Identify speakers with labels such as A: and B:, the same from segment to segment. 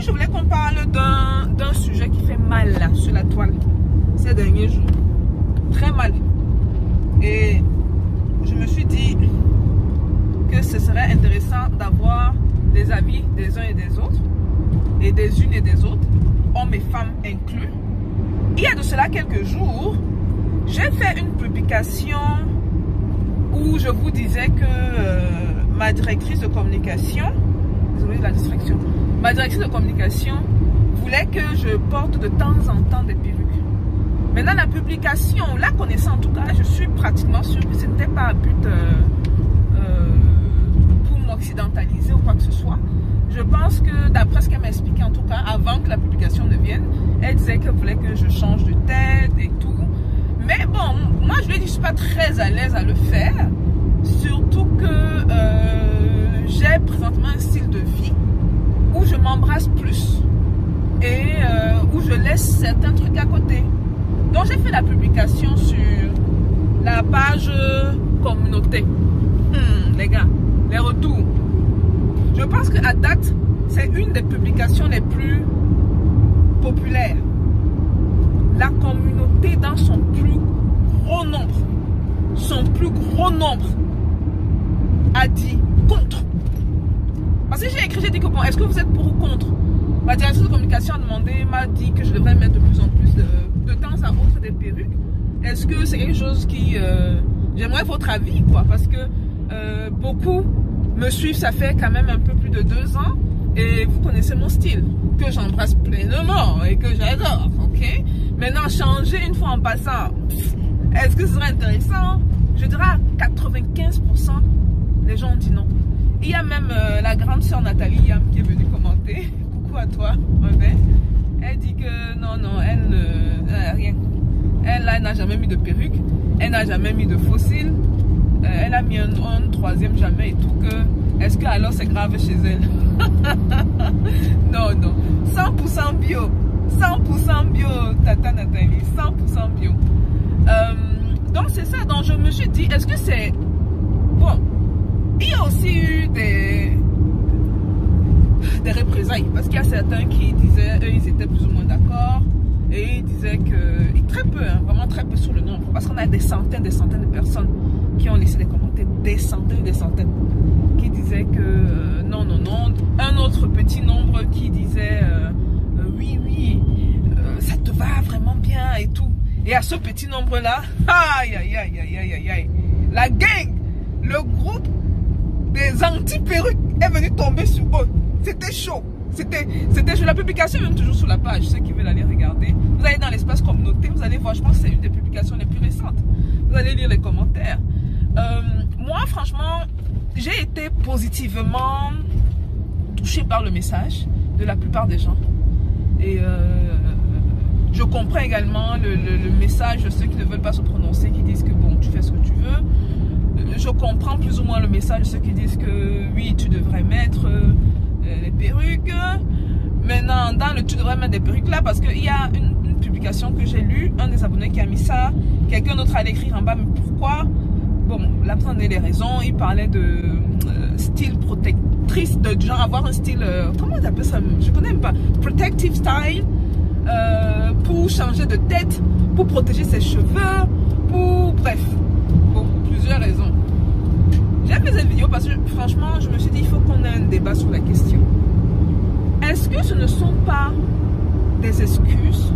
A: je voulais qu'on parle d'un sujet qui fait mal là, sur la toile ces derniers jours. Très mal. Et je me suis dit que ce serait intéressant d'avoir les avis des uns et des autres, et des unes et des autres, hommes et femmes inclus. Il y a de cela quelques jours, j'ai fait une publication où je vous disais que ma directrice de communication, désolée de la distraction, ma directrice de communication voulait que je porte de temps en temps des perruques. Maintenant, la publication, la connaissant en tout cas, je suis pratiquement sûre que ce n'était pas à but pour m'occidentaliser ou quoi que ce soit. Je pense que d'après ce qu'elle m'a expliqué en tout cas, avant que la publication ne vienne, elle disait qu'elle voulait que je change de tête et tout. Mais bon, moi je lui ai dit que je ne suis pas très à l'aise à le faire. Surtout que j'ai présentement un style de vie où je m'embrasse plus et où je laisse certains trucs à côté. Donc j'ai fait la publication sur la page communauté. Les gars, les retours. Je pense qu'à date, c'est une des publications les plus populaires. La communauté dans son plus gros nombre, a dit contre. Parce que j'ai dit que bon, est-ce que vous êtes pour ou contre? Ma directrice de communication m'a dit que je devrais mettre de plus en plus de temps à autre des perruques. Est-ce que c'est quelque chose qui... j'aimerais votre avis, quoi, parce que beaucoup me suivent, ça fait quand même un peu plus de 2 ans, et vous connaissez mon style, que j'embrasse pleinement et que j'adore, ok? Maintenant, changer une fois en passant, est-ce que ce serait intéressant? Je dirais à 95%, les gens ont dit non. Il y a même la grande sœur Nathalie Yam qui est venue commenter. Coucou à toi, Rebelle. Elle dit que non, elle rien. Elle n'a jamais mis de perruque, elle n'a jamais mis de fossile, elle a mis un troisième jamais et tout. Est-ce que alors c'est grave chez elle? Non, 100% bio. 100% bio, Tata Nathalie, 100% bio. Donc c'est ça, donc je me suis dit, est-ce que c'est... Bon, il y a aussi eu des représailles, parce qu'il y a certains qui disaient, eux, ils étaient plus ou moins d'accord, et ils disaient que, très peu, hein, vraiment très peu sur le nombre, parce qu'on a des centaines de personnes qui ont laissé des commentaires, des centaines, qui disaient que non, un autre petit nombre qui disait oui, ça te va vraiment bien et tout. Et à ce petit nombre-là, aïe, la gang, le groupe des anti-perruques est venu tomber sur eux. C'était chaud. C'était chaud. La publication est même toujours sur la page. Ceux qui veulent aller regarder, vous allez dans l'espace communauté, vous allez voir, je pense que c'est une des publications les plus récentes. Vous allez lire les commentaires. Moi, franchement, j'ai été positivement touchée par le message de la plupart des gens. Et je comprends également le message de ceux qui ne veulent pas se prononcer, qui disent que bon, tu fais ce que tu veux. Je comprends plus ou moins le message de ceux qui disent que oui, tu devrais mettre les perruques. Maintenant, dans le tu devrais mettre des perruques là, parce qu'il y a une publication que j'ai lue, un des abonnés qui a mis ça, quelqu'un d'autre allait écrire en bas, mais pourquoi? Bon, là, vous en avez les raisons. Il parlait de style protectrice, de genre avoir un style, comment on appelle ça? Je connais même pas. Protective style, pour changer de tête, pour protéger ses cheveux, pour, bref, pour plusieurs raisons. J'ai fait cette vidéo parce que franchement, je me suis dit, il faut qu'on ait un débat sur la question. Est-ce que ce ne sont pas des excuses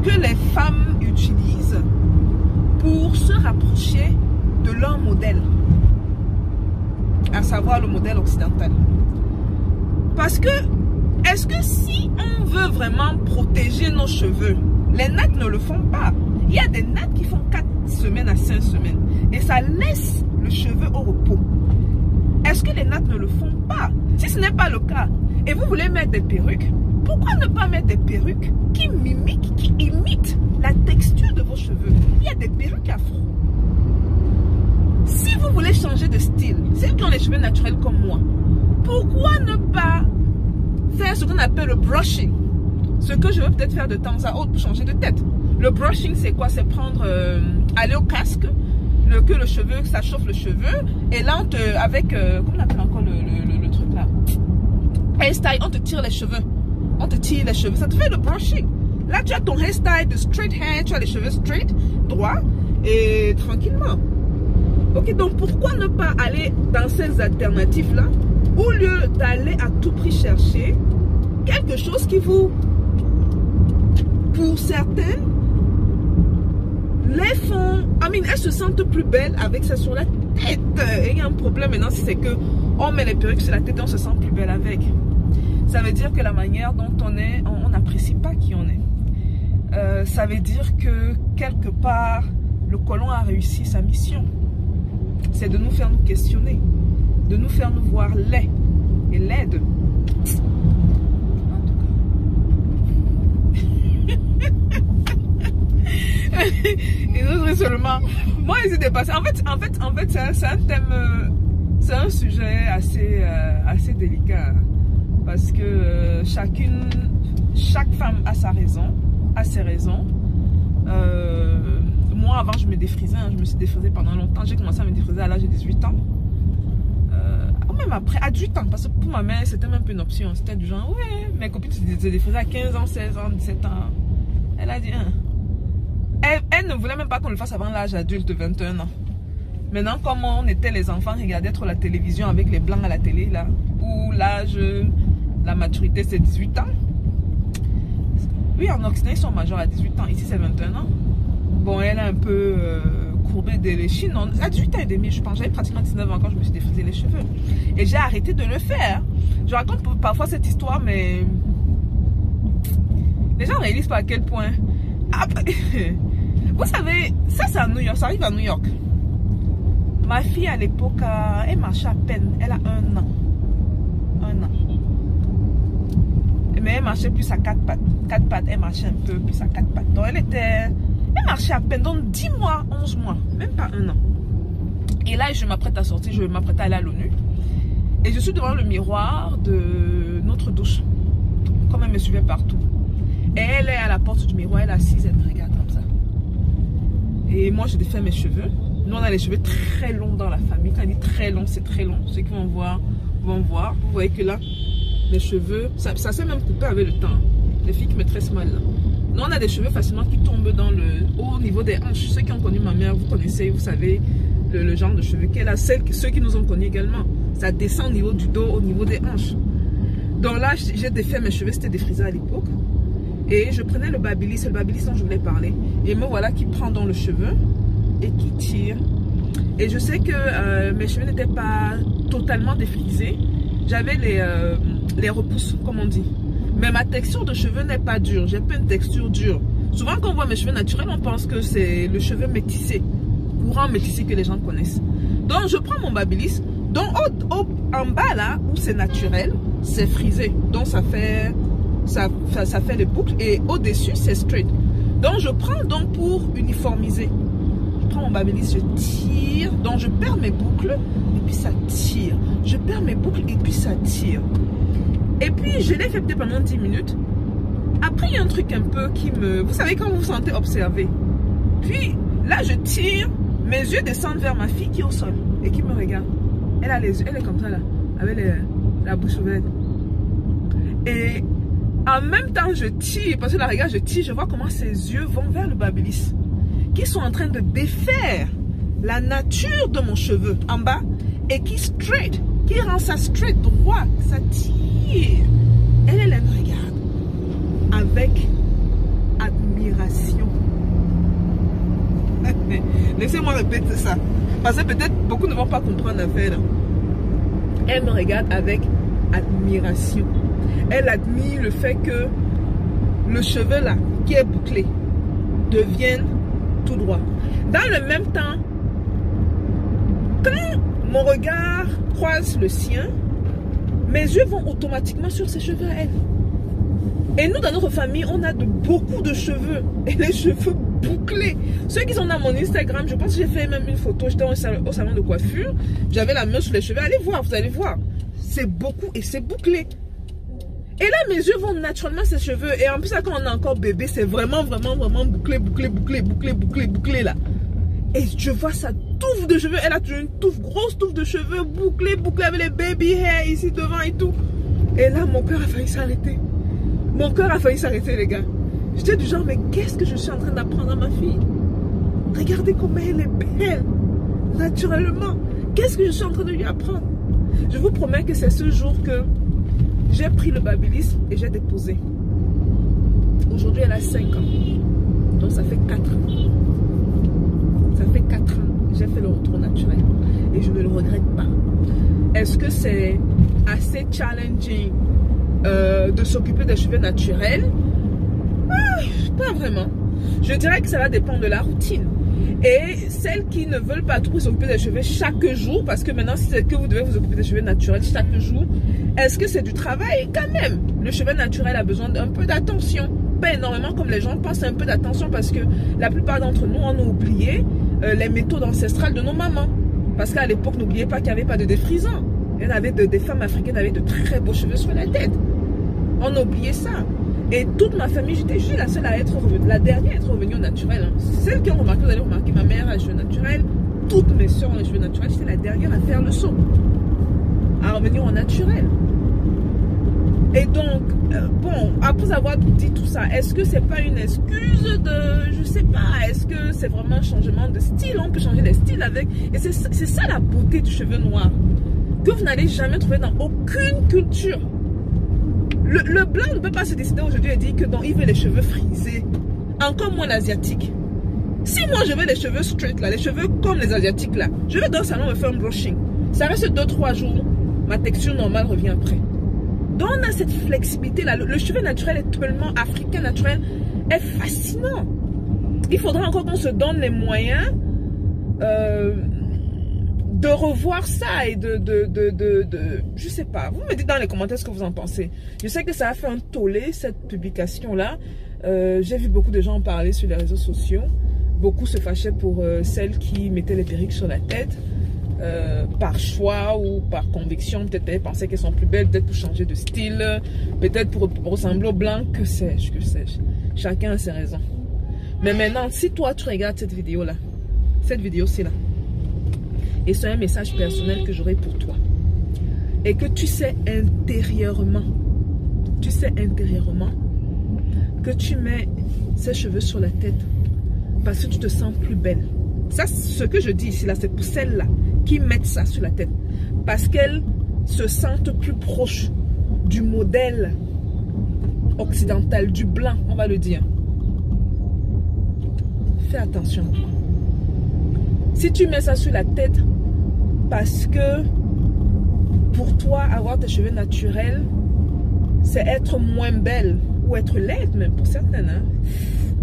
A: que les femmes utilisent pour se rapprocher de leur modèle, à savoir le modèle occidental? Parce que, est-ce que si on veut vraiment protéger nos cheveux, les nattes ne le font pas. Il y a des nattes qui font 4 semaines à 5 semaines et ça laisse le cheveu au repos. Est-ce que les nattes ne le font pas? Si ce n'est pas le cas et vous voulez mettre des perruques, pourquoi ne pas mettre des perruques qui mimiquent, qui imitent la texture de vos cheveux? Il y a des perruques afro. Si vous voulez changer de style, celles qui ont les cheveux naturels comme moi, pourquoi ne pas faire ce qu'on appelle le brushing? Ce que je veux peut-être faire de temps à autre pour changer de tête. Le brushing, c'est quoi? C'est prendre, aller au casque, que le cheveu, ça chauffe le cheveu, et là, avec, comment on appelle encore le truc là? hairstyle, on te tire les cheveux. On te tire les cheveux. Ça te fait le brushing. Là, tu as ton hairstyle de straight hair. Tu as les cheveux straight, droits. Et tranquillement. Ok, donc pourquoi ne pas aller dans ces alternatives-là, au lieu d'aller à tout prix chercher quelque chose qui vous, pour certaines, les font, elles se sentent plus belles avec ça sur la tête. Et il y a un problème maintenant, c'est que on met les perruques sur la tête et on se sent plus belle avec. Ça veut dire que la manière dont on est, on n'apprécie pas qui on est. Ça veut dire que quelque part, le colon a réussi sa mission. C'est de nous faire nous questionner, de nous faire nous voir laid et laide. Et nous seulement. Moi, ils étaient passés. En fait, c'est un thème, c'est un sujet assez délicat parce que chaque femme a sa raison, a ses raisons. Moi, avant, je me défrisais. Je me suis défrisée pendant longtemps. J'ai commencé à me défriser à l'âge de 18 ans. Même après, à 18 ans. Parce que pour ma mère, c'était même pas une option. C'était du genre, ouais, mes copines se défrisaient à 15 ans, 16 ans, 17 ans. Elle a dit, elle ne voulait même pas qu'on le fasse avant l'âge adulte de 21 ans. Maintenant, comme on était les enfants, regardaient trop la télévision avec les blancs à la télé, là, où l'âge, la maturité, c'est 18 ans. Oui, en Occident, ils sont majeurs à 18 ans. Ici, c'est 21 ans. Bon, elle a un peu courbé de l'échine. À 18 ans et demi, je pense. J'avais pratiquement 19 ans quand je me suis défrisé les cheveux. Et j'ai arrêté de le faire. Je raconte parfois cette histoire, mais les gens ne réalisent pas à quel point. Vous savez, ça c'est à New York, ça arrive à New York. Ma fille à l'époque, elle marchait à peine. Elle a 1 an. 1 an. Mais elle marchait plus à 4 pattes. 4 pattes, elle marchait un peu plus à 4 pattes. Donc elle marchait à peine, donc 10 mois, 11 mois, même pas 1 an. Et là, je m'apprête à sortir, je m'apprête à aller à l'ONU. Et je suis devant le miroir de notre douche. Comme elle me suivait partout. Et elle est à la porte du miroir, elle est assise, elle me regarde comme ça. Et moi, je défais mes cheveux. Nous, on a les cheveux très longs dans la famille. Quand on dit très long, c'est très long. Ceux qui vont voir, vont voir. Vous voyez que là, les cheveux, ça s'est même coupé avec le temps. Les filles qui me tressent mal là. Nous, on a des cheveux facilement qui tombent au niveau des hanches. Ceux qui ont connu ma mère, vous connaissez, vous savez le genre de cheveux qu'elle a. Ceux qui nous ont connus également. Ça descend au niveau du dos, au niveau des hanches. Donc là, j'ai défait mes cheveux, c'était défrisé à l'époque. Et je prenais le babyliss, c'est le babyliss dont je voulais parler. Et me voilà qui prend dans le cheveu et qui tire. Et je sais que mes cheveux n'étaient pas totalement défrisés. J'avais les repousses, comme on dit. Mais ma texture de cheveux n'est pas dure. J'ai pas une texture dure. Souvent, quand on voit mes cheveux naturels, on pense que c'est le cheveu métissé. Courant métissé que les gens connaissent. Donc, je prends mon babyliss. Donc, en bas, là, où c'est naturel, c'est frisé. Donc, ça fait les boucles. Et au-dessus, c'est straight. Donc, je prends donc pour uniformiser. Je prends mon babyliss, je tire. Donc, je perds mes boucles et puis ça tire. Je perds mes boucles et puis ça tire. Et puis, je l'ai fait peut-être pendant 10 minutes. Après, il y a un truc un peu qui me... Vous savez, quand vous vous sentez observé. Puis, là, je tire. Mes yeux descendent vers ma fille qui est au sol et qui me regarde. Elle a les yeux, elle est comme ça, là. Avec la bouche ouverte. Et en même temps, je tire. Parce que la regarde, je tire. Je vois comment ses yeux vont vers le babyliss. Qui sont en train de défaire la nature de mon cheveu en bas. Et qui straight. Qui rend ça straight, droit. Ça tire. Elle me regarde. Avec admiration. Laissez-moi répéter ça. Parce que peut-être beaucoup ne vont pas comprendre l'affaire. Elle me regarde avec admiration. Elle admire le fait que le cheveu là, qui est bouclé, devienne tout droit. Dans le même temps, quand mon regard croise le sien, mes yeux vont automatiquement sur ses cheveux à elle. Et nous, dans notre famille, on a beaucoup de cheveux. Et les cheveux bouclés. Ceux qui sont dans mon Instagram, je pense que j'ai fait même une photo. J'étais au salon de coiffure. J'avais la main sur les cheveux. Allez voir, vous allez voir. C'est beaucoup et c'est bouclé. Et là, mes yeux vont naturellement ces cheveux. Et en plus, là, quand on est encore bébé, c'est vraiment bouclé là. Et je vois sa touffe de cheveux. Elle a toujours une touffe, grosse touffe de cheveux bouclée avec les baby hair ici devant et tout. Et là, mon cœur a failli s'arrêter. Mon cœur a failli s'arrêter, les gars. J'étais du genre, mais qu'est-ce que je suis en train d'apprendre à ma fille? Regardez comment elle est belle, naturellement. Qu'est-ce que je suis en train de lui apprendre? Je vous promets que c'est ce jour que j'ai pris le babylisme et j'ai déposé. Aujourd'hui, elle a 5 ans. Donc, ça fait 4 ans. Ça fait 4 ans. J'ai fait le retour naturel. Et je ne le regrette pas. Est-ce que c'est assez challenging de s'occuper des cheveux naturels? Pas vraiment. Je dirais que ça va dépendre de la routine. Et celles qui ne veulent pas trop s'occuper des cheveux chaque jour, parce que maintenant c'est que vous devez vous occuper des cheveux naturels chaque jour, est-ce que c'est du travail? Quand même, le cheveu naturel a besoin d'un peu d'attention. Pas énormément comme les gens pensent, un peu d'attention, parce que la plupart d'entre nous, on a oublié les méthodes ancestrales de nos mamans. Parce qu'à l'époque, n'oubliez pas qu'il n'y avait pas de défrisant. Il y en avait des femmes africaines avec de très beaux cheveux sur la tête. On a oublié ça. Et toute ma famille, j'étais juste la seule à être revenue, la dernière à être revenue au naturel. Hein. Celles qui ont remarqué, vous allez remarquer, ma mère a les cheveux naturels, toutes mes soeurs ont les cheveux naturels, j'étais la dernière à faire le saut, à revenir au naturel. Et donc, bon, après avoir dit tout ça, est-ce que c'est pas une excuse de, je sais pas, est-ce que c'est vraiment un changement de style? On peut changer les styles avec, et c'est ça la beauté du cheveu noir, que vous n'allez jamais trouver dans aucune culture. Le blanc ne peut pas se décider aujourd'hui et dire que non, il veut les cheveux frisés. Encore moins l'asiatique. Si moi je veux les cheveux straight là, les cheveux comme les asiatiques là, je vais dans le salon me faire un brushing. Ça reste 2-3 jours, ma texture normale revient après. Donc on a cette flexibilité là. Le cheveu naturel est tellement africain, naturel, est fascinant. Il faudra encore qu'on se donne les moyens de revoir ça et je sais pas, vous me dites dans les commentaires ce que vous en pensez. Je sais que ça a fait un tollé cette publication là. J'ai vu beaucoup de gens en parler sur les réseaux sociaux. Beaucoup se fâchaient pour celles qui mettaient les perruques sur la tête par choix ou par conviction. Peut-être elles pensaient qu'elles sont plus belles, peut-être pour changer de style, peut-être pour ressembler au blanc, que sais-je, que sais-je. Chacun a ses raisons. Mais maintenant, si toi tu regardes cette vidéo là, cette vidéo c'est là, et c'est un message personnel que j'aurai pour toi. Et que tu sais intérieurement que tu mets ces cheveux sur la tête parce que tu te sens plus belle. Ça, ce que je dis ici, là, c'est pour celles-là qui mettent ça sur la tête. Parce qu'elles se sentent plus proches du modèle occidental, du blanc, on va le dire. Fais attention. Si tu mets ça sur la tête parce que pour toi, avoir tes cheveux naturels, c'est être moins belle ou être laide même pour certaines. Hein?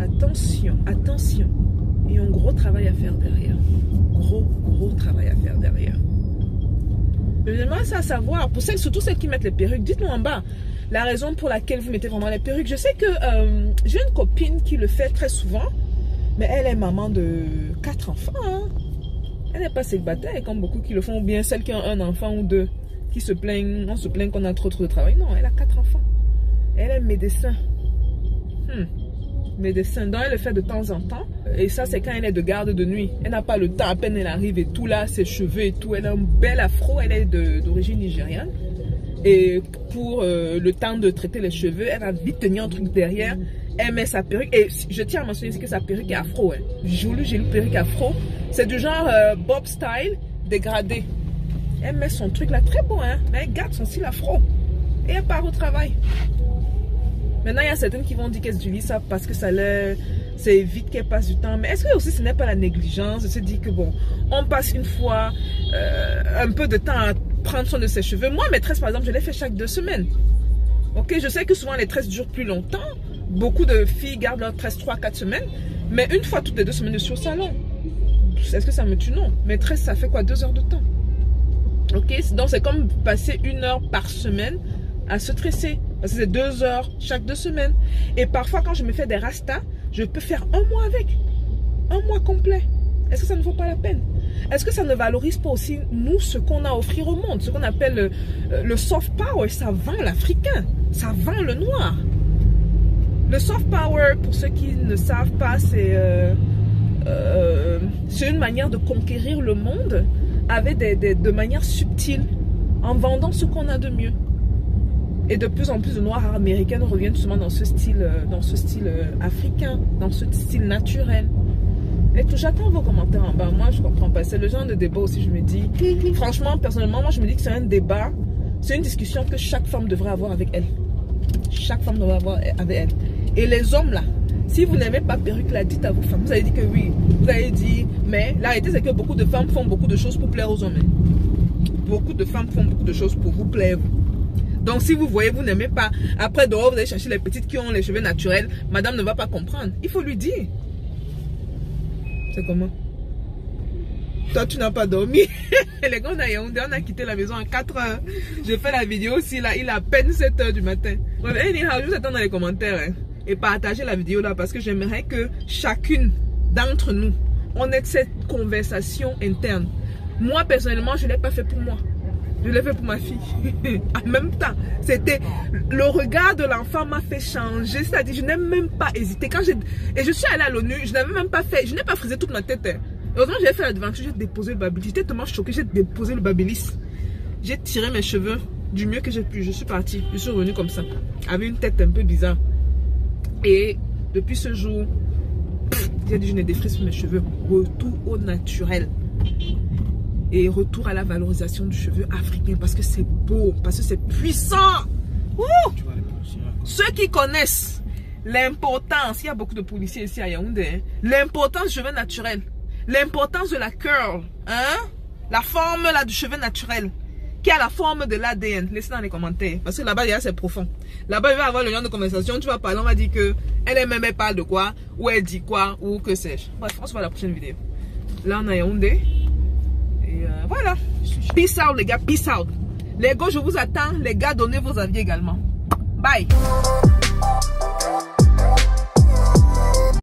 A: Attention, attention. Il y a un gros travail à faire derrière. Gros travail à faire derrière. J'aimerais ça savoir, pour celles, surtout celles qui mettent les perruques, dites-moi en bas la raison pour laquelle vous mettez vraiment les perruques. Je sais que j'ai une copine qui le fait très souvent, mais elle est maman de 4 enfants. Hein? Elle n'est pas célibataire comme beaucoup qui le font, ou bien celles qui ont un enfant ou 2, qui se plaignent, on se plaint qu'on a trop de travail. Non, elle a 4 enfants. Elle est médecin. Médecin, donc elle le fait de temps en temps. Et ça, c'est quand elle est de garde de nuit. Elle n'a pas le temps, à peine elle arrive et tout là, ses cheveux et tout. Elle a un bel afro, elle est d'origine nigériane. Et pour le temps de traiter les cheveux, elle va vite tenir un truc derrière. Elle met sa perruque. Et je tiens à mentionner ici que sa perruque est afro. Hein. J'ai une perruque afro. C'est du genre bob style, dégradé. Elle met son truc là, très beau, hein. Mais elle garde son style afro. Et elle part au travail. Maintenant, il y a certaines qui vont dire qu'elles utilisent ça parce que ça évite qu'elles passent du temps. Mais est-ce que aussi ce n'est pas la négligence de se dire que bon, on passe une fois un peu de temps à prendre soin de ses cheveux. Moi, mes tresses, par exemple, je les fais chaque 2 semaines. Ok, je sais que souvent les tresses durent plus longtemps. Beaucoup de filles gardent leurs tresses 3-4 semaines. Mais une fois toutes les 2 semaines, je suis au salon. Est-ce que ça me tue? Non. Mes tresses, ça fait quoi? 2 heures de temps. Ok, donc c'est comme passer 1 heure par semaine à se tresser. Parce que c'est 2 heures chaque 2 semaines. Et parfois, quand je me fais des rastas, je peux faire 1 mois avec. 1 mois complet. Est-ce que ça ne vaut pas la peine? Est-ce que ça ne valorise pas aussi, nous, ce qu'on a à offrir au monde? Ce qu'on appelle le soft power. Ça vend l'africain. Ça vend le noir. Le soft power, pour ceux qui ne savent pas, c'est une manière de conquérir le monde avec de manière subtile, en vendant ce qu'on a de mieux. Et de plus en plus de noires américaines reviennent justement dans ce style africain, dans ce style naturel. Et tout, j'attends vos commentaires en bas. Moi, je comprends pas. C'est le genre de débat aussi, je me dis. Franchement, personnellement, moi, je me dis que c'est un débat, c'est une discussion que chaque femme devrait avoir avec elle. Chaque femme devrait avoir avec elle. Et les hommes, là, si vous n'aimez pas perruque, là, dites à vos femmes. Vous avez dit que oui. Vous avez dit, mais la réalité, c'est que beaucoup de femmes font beaucoup de choses pour plaire aux hommes. Beaucoup de femmes font beaucoup de choses pour vous plaire. Donc, si vous voyez, vous n'aimez pas, après dehors, vous allez chercher les petites qui ont les cheveux naturels, madame ne va pas comprendre. Il faut lui dire. C'est comment? Toi, tu n'as pas dormi. Les gars, on a quitté la maison à 4 heures. Je fais la vidéo aussi, là, il est à peine 7 heures du matin. Anyhow, je vous attends dans les commentaires. Hein, et partagez la vidéo là, parce que j'aimerais que chacune d'entre nous, on ait cette conversation interne. Moi, personnellement, je ne l'ai pas fait pour moi. Je l'ai fait pour ma fille. En même temps, c'était le regard de l'enfant m'a fait changer. C'est-à-dire, je n'ai même pas hésité. Et je suis allée à l'ONU, je n'avais même pas fait, je n'ai pas frisé toute ma tête. Hein. Heureusement, j'ai fait l'aventure, j'ai déposé le babyliss. J'étais tellement choquée, j'ai déposé le babyliss. J'ai tiré mes cheveux du mieux que j'ai pu. Je suis partie. Je suis revenue comme ça, avec une tête un peu bizarre. Et depuis ce jour, j'ai dit, je ne défrise plus mes cheveux. Retour au naturel. Et retour à la valorisation du cheveu africain, parce que c'est beau, parce que c'est puissant. Ceux qui connaissent l'importance, il y a beaucoup de policiers ici à Yaoundé, hein, l'importance du cheveu naturel, l'importance de la curl, hein, la forme là du cheveu naturel, qui a la forme de l'ADN. Laissez dans les commentaires, parce que là-bas, c'est profond. Là-bas, il va y avoir le genre de conversation, tu vas parler, on va dire que elle parle de quoi, ou elle dit quoi, ou que sais-je. Bref, on se voit à la prochaine vidéo. Là, on a Yaoundé. Et voilà. Peace out les gars, peace out. Les gars, je vous attends. Les gars, donnez vos avis également. Bye.